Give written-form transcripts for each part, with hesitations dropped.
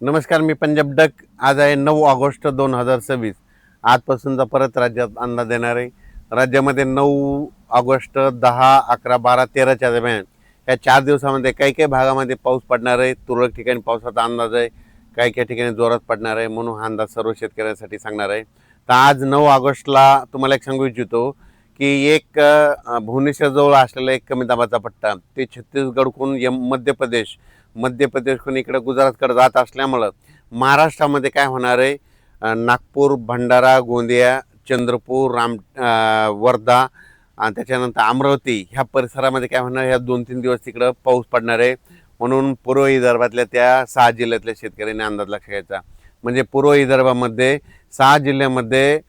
नमस्कार, मी पंजाब डक. आज आहे 9 ऑगस्ट 2026. आजपासूनचा परत राज्यात अंदाज देणार आहे. राज्यामध्ये 9 ऑगस्ट, 10, 11, 12, 13च्या दरम्यान या 4 दिवसामध्ये काही काही भागामध्ये पाऊस पडणार आहे. तुरळक ठिकाणी पावसाचा अंदाज आहे, काही काही ठिकाणी जोरात पडणार आहे, म्हणून हा अंदाज सर्व शेतकऱ्यांसाठी सांगणार आहे. तर आज 9 ऑगस्टला तुम्हाला एक सांगू इच्छितो की एक भुवनेश्वरजवळ असलेला एक कमी दाबाचा पट्टा ते छत्तीसगडकडून मध्य प्रदेशकडून इकडे गुजरातकडे जात असल्यामुळं महाराष्ट्रामध्ये काय होणार आहे, नागपूर, भंडारा, गोंदिया, चंद्रपूर, वर्धा आणि त्याच्यानंतर अमरावती ह्या परिसरामध्ये काय होणार, ह्या 2-3 दिवस तिकडं पाऊस पडणार आहे. म्हणून पूर्व विदर्भातल्या त्या 6 जिल्ह्यातल्या शेतकऱ्यांनी अंदाज लक्ष घ्यायचा. म्हणजे पूर्व विदर्भामध्ये 6 जिल्ह्यामध्ये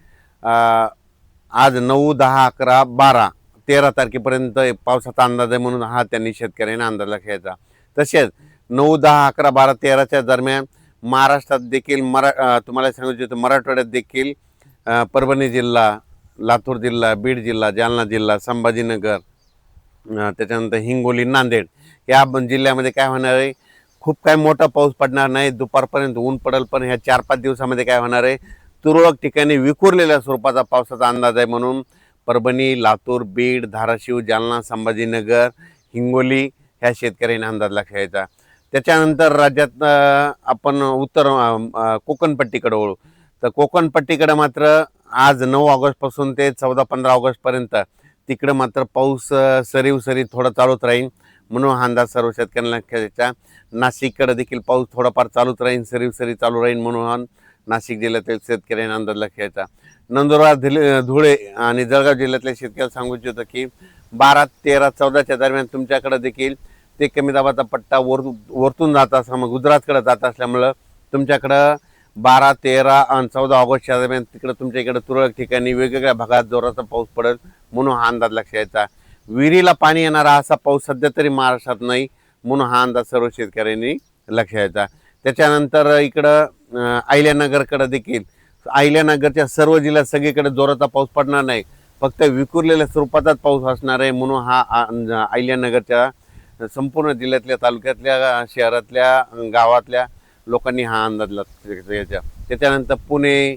आज 9, 10, 11, 12, 13 तारखेपर्यंत पावसाचा अंदाज आहे. म्हणून हा त्यांनी शेतकऱ्यांनी अंदाज लक्ष घ्यायचा. तसेच 9, 10, 11, 12, 13च्या दरम्यान महाराष्ट्रात देखील तुम्हाला सांगू इच्छितो, मराठवाड्यात देखील परभणी जिल्हा, लातूर जिल्हा, बीड जिल्हा, जालना जिल्हा, संभाजीनगर, त्याच्यानंतर हिंगोली, नांदेड या जिल्ह्यामध्ये काय होणार आहे, खूप काय मोठा पाऊस पडणार नाही. दुपारपर्यंत ऊन पडेल, पण ह्या 4-5 दिवसामध्ये काय होणार आहे, तुरळक ठिकाणी विखुरलेल्या स्वरूपाचा पावसाचा अंदाज आहे. म्हणून परभणी, लातूर, बीड, धाराशिव, जालना, संभाजीनगर, हिंगोली ह्या शेतकऱ्यांनी अंदाज लक्ष घ्यायचा. त्याच्यानंतर राज्यात आपण उत्तर कोकणपट्टीकडे वळू. तर कोकणपट्टीकडे मात्र आज 9 ऑगस्टपासून ते 14-15 ऑगस्टपर्यंत तिकडं मात्र पाऊस सरीव थोडा चालूच राहील. म्हणून हा अंदाज सर्व शेतकऱ्यांना लक्ष द्यायचा. नाशिककडे देखील पाऊस थोडाफार चालूच राहील, सरीव चालू राहील. म्हणून नाशिक जिल्ह्यातील शेतकऱ्यांना अंदाज लक्ष द्यायचा. नंदुरबार, धुळे आणि जळगाव जिल्ह्यातल्या शेतकऱ्याला सांगू इच्छितो की 12, 13, 14च्या दरम्यान तुमच्याकडे देखील ते कमी दाबाचा पट्टा वरतून जात असल्यामुळे गुजरातकडे जात असल्यामुळं तुमच्याकडं 12, 13 आणि 14 ऑगस्टच्या दरम्यान तिकडं तुमच्या इकडं तुरळक ठिकाणी वेगवेगळ्या भागात जोराचा पाऊस पडेल. म्हणून हा अंदाज लक्ष द्यायचा. विहिरीला पाणी येणारा असा पाऊस सध्या तरी महाराष्ट्रात नाही. म्हणून हा अंदाज सर्व शेतकऱ्यांनी लक्ष द्यायचा. त्याच्यानंतर इकडं अहिल्यानगरकडे देखील, अहिल्यानगरच्या सर्व जिल्ह्यात सगळीकडे जोराचा पाऊस पडणार नाही, फक्त विखुरलेल्या स्वरूपाचाच पाऊस असणार आहे. म्हणून हा अहिल्यानगरच्या संपूर्ण जिल्ह्यातल्या, तालुक्यातल्या, शहरातल्या, गावातल्या लोकांनी हा अंदाज लक्ष घ्यायचा. त्याच्यानंतर पुणे,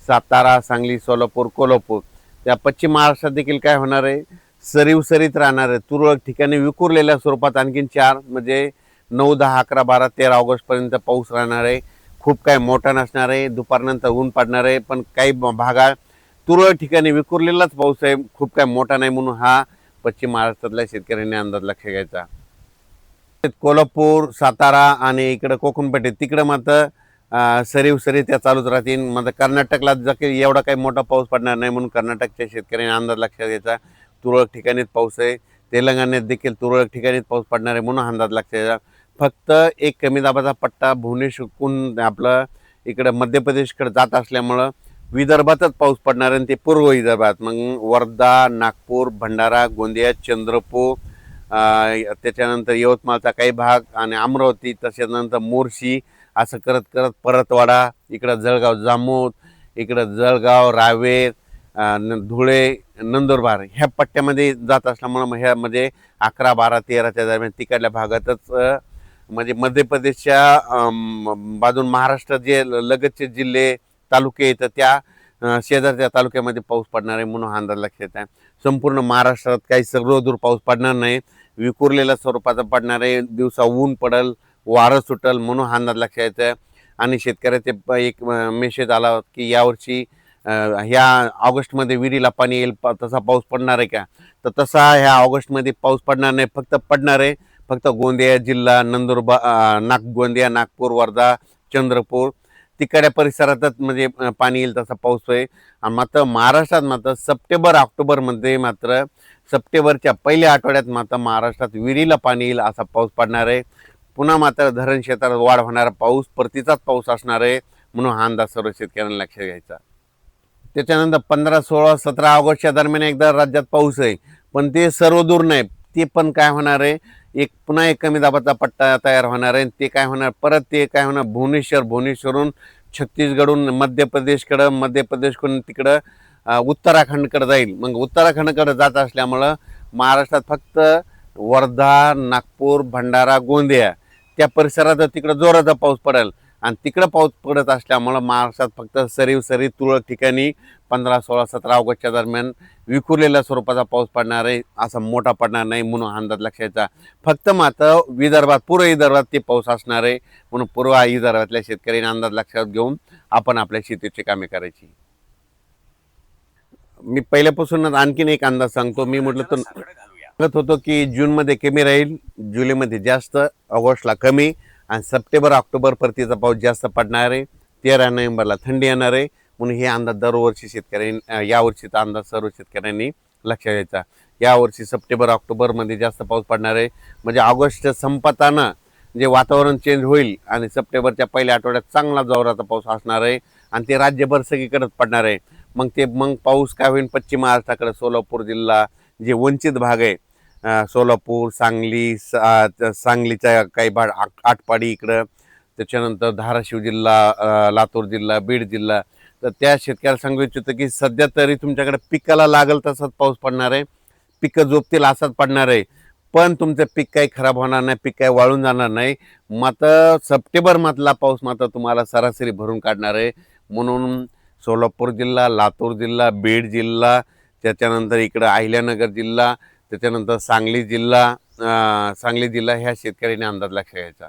सातारा, सांगली, सोलापूर, कोल्हापूर त्या पश्चिम महाराष्ट्रात देखील काय होणार आहे, सरीत राहणार आहे. तुरळक ठिकाणी विखुरलेल्या स्वरूपात आणखीन 4 म्हणजे 9, 10, 11, 12, 13 ऑगस्टपर्यंत पाऊस राहणार आहे. खूप काय मोठा नसणार आहे. दुपारनंतर ऊन पडणार आहे, पण काही भागात तुरळक ठिकाणी विखुरलेलाच पाऊस आहे, खूप काय मोठा नाही. म्हणून हा पश्चिम महाराष्ट्रातल्या शेतकऱ्यांनी अंदाज लक्ष घ्यायचा. कोल्हापूर, सातारा आणि इकडं कोकणपट्टी तिकडं मात्र सरीव त्या चालूच राहतील. मात्र कर्नाटकला एवढा काही मोठा पाऊस पडणार नाही. म्हणून कर्नाटकच्या शेतकऱ्यांनी अंदाज लक्षात घ्यायचा. तुरळक ठिकाणीच पाऊस आहे. तेलंगणात देखील तुरळक ठिकाणीच पाऊस पडणार आहे. म्हणून अंदाज लक्षात घ्यायचा. फक्त एक कमी दाबाचा पट्टा भुवनेश्वरहून आपलं इकडं मध्य प्रदेशकडे जात असल्यामुळं विदर्भातच पाऊस पडणार आहे. आणि ते पूर्व विदर्भात, मग वर्धा, नागपूर, भंडारा, गोंदिया, चंद्रपूर, त्याच्यानंतर यवतमाळचा काही भाग आणि अमरावती, त्याच्यानंतर मोर्शी, असं करत करत परतवाडा, इकडं जळगाव, जामोद, इकडं जळगाव, रावेर, धुळे, नंदुरबार ह्या पट्ट्यामध्ये जात असल्यामुळं मग ह्यामध्ये 11, 12, 13च्या दरम्यान तिकडल्या भागातच म्हणजे मध्य प्रदेशच्या बाजून महाराष्ट्र जे लगतचे जिल्हे, तालुके येतात त्या शेजारच्या तालुक्यामध्ये पाऊस पडणार आहे. म्हणून हा अंदाज लक्षात आहे. संपूर्ण महाराष्ट्रात काही सर्वदूर पाऊस पडणार नाही, विखुरलेल्या स्वरूपाचा पडणार आहे. दिवसा ऊन पडेल, वारं सुटेल. म्हणून हा अंदाज लक्षात यायचा. आणि शेतकऱ्याचे एक मेसेज आला की यावर्षी ह्या ऑगस्टमध्ये विहिरीला पाणी येईल, तसा पाऊस पडणार आहे का? तर तसा ह्या ऑगस्टमध्ये पाऊस पडणार नाही. पडणार आहे फक्त गोंदिया जिल्हा, नंदुरबार, गोंदिया, नागपूर, वर्धा, चंद्रपूर तिकडच्या परिसरातच म्हणजे पाणी येईल तसा पाऊस आहे. मात्र महाराष्ट्रात मात्र सप्टेंबर-ऑक्टोबरमध्ये मात्र सप्टेंबरच्या पहिल्या आठवड्यात मात्र महाराष्ट्रात विहिरीला पाणी येईल असा पाऊस पडणार आहे. पुन्हा मात्र धरण क्षेत्रात वाढ होणारा पाऊस, परतीचाच पाऊस असणार आहे. म्हणून हा अंदाज सर्व शेतकऱ्यांना लक्षात घ्यायचा. त्याच्यानंतर 15, 16, 17 ऑगस्टच्या दरम्यान एकदा राज्यात पाऊस आहे, पण ते सर्वदूर नाही. ते पण काय होणार आहे, पुन्हा एक कमी दाबाचा पट्टा तयार होणार आहे. ते काय होणार, परत ते काय होणार, भुवनेश्वरहून छत्तीसगडहून मध्य प्रदेशकडून तिकडं उत्तराखंडकडे जाईल. मग उत्तराखंडकडे जात असल्यामुळं महाराष्ट्रात फक्त वर्धा, नागपूर, भंडारा, गोंदिया त्या परिसरात तिकडं जोराचा पाऊस पडेल. आणि तिकडं पाऊस पडत असल्यामुळं महाराष्ट्रात फक्त सरी तुरळक ठिकाणी 15, 16, 17 ऑगस्टच्या दरम्यान विखुरलेल्या स्वरूपाचा पाऊस पडणार आहे, असा मोठा पडणार नाही म्हणून अंदाज लक्षायचा. फक्त मात्र विदर्भात, पूर्व विदर्भात ते पाऊस असणार आहे, म्हणून पूर्व विदर्भातल्या शेतकऱ्यांनी अंदाज लक्षात घेऊन आपण आपल्या शेतीची कामे करायची. मी पहिल्यापासूनच आणखीन एक अंदाज सांगतो. मी म्हटलं तर सांगत होतो की जूनमध्ये कमी राहील, जुलैमध्ये जास्त, ऑगस्टला कमी आणि सप्टेंबर ऑक्टोबर परतीचा पाऊस जास्त पडणार आहे. 13 नोव्हेंबरला थंडी येणार आहे, म्हणून हे अंदाज दरवर्षी शेतकऱ्यांनी, यावर्षीचा अंदाज सर्व शेतकऱ्यांनी लक्षात घ्यायचा. यावर्षी सप्टेंबर ऑक्टोबरमध्ये जास्त पाऊस पडणार आहे, म्हणजे ऑगस्ट संपताना जे वातावरण चेंज होईल आणि सप्टेंबरच्या पहिल्या आठवड्यात चांगला जोराचा पाऊस असणार आहे आणि ते राज्यभर सगळीकडेच पडणार आहे. मग पाऊस काय होईल, पश्चिम महाराष्ट्राकडे सोलापूर जिल्हा, जे वंचित भाग आहे, सोलापूर, सांगली, सांगलीचा काही भाग, आटपाडी इकडं, त्याच्यानंतर धाराशिव जिल्हा, लातूर जिल्हा, बीड जिल्हा, तर त्या शेतकऱ्याला सांगू इच्छितो की सध्या तरी तुमच्याकडे पिकाला लागल तसाच पाऊस पडणार आहे, पिकं जोपतील असाच पडणार आहे, पण तुमचं पीक काही खराब होणार नाही, पीक काही वाळून जाणार नाही. मात्र सप्टेंबर मधला पाऊस मात्र तुम्हाला सरासरी भरून काढणार आहे. म्हणून सोलापूर जिल्हा, लातूर जिल्हा, बीड जिल्हा, त्याच्यानंतर इकडं अहिल्यानगर जिल्हा, त्याच्यानंतर सांगली जिल्हा ह्या शेतकऱ्यांनी अंदाज लक्षात घ्यायचा.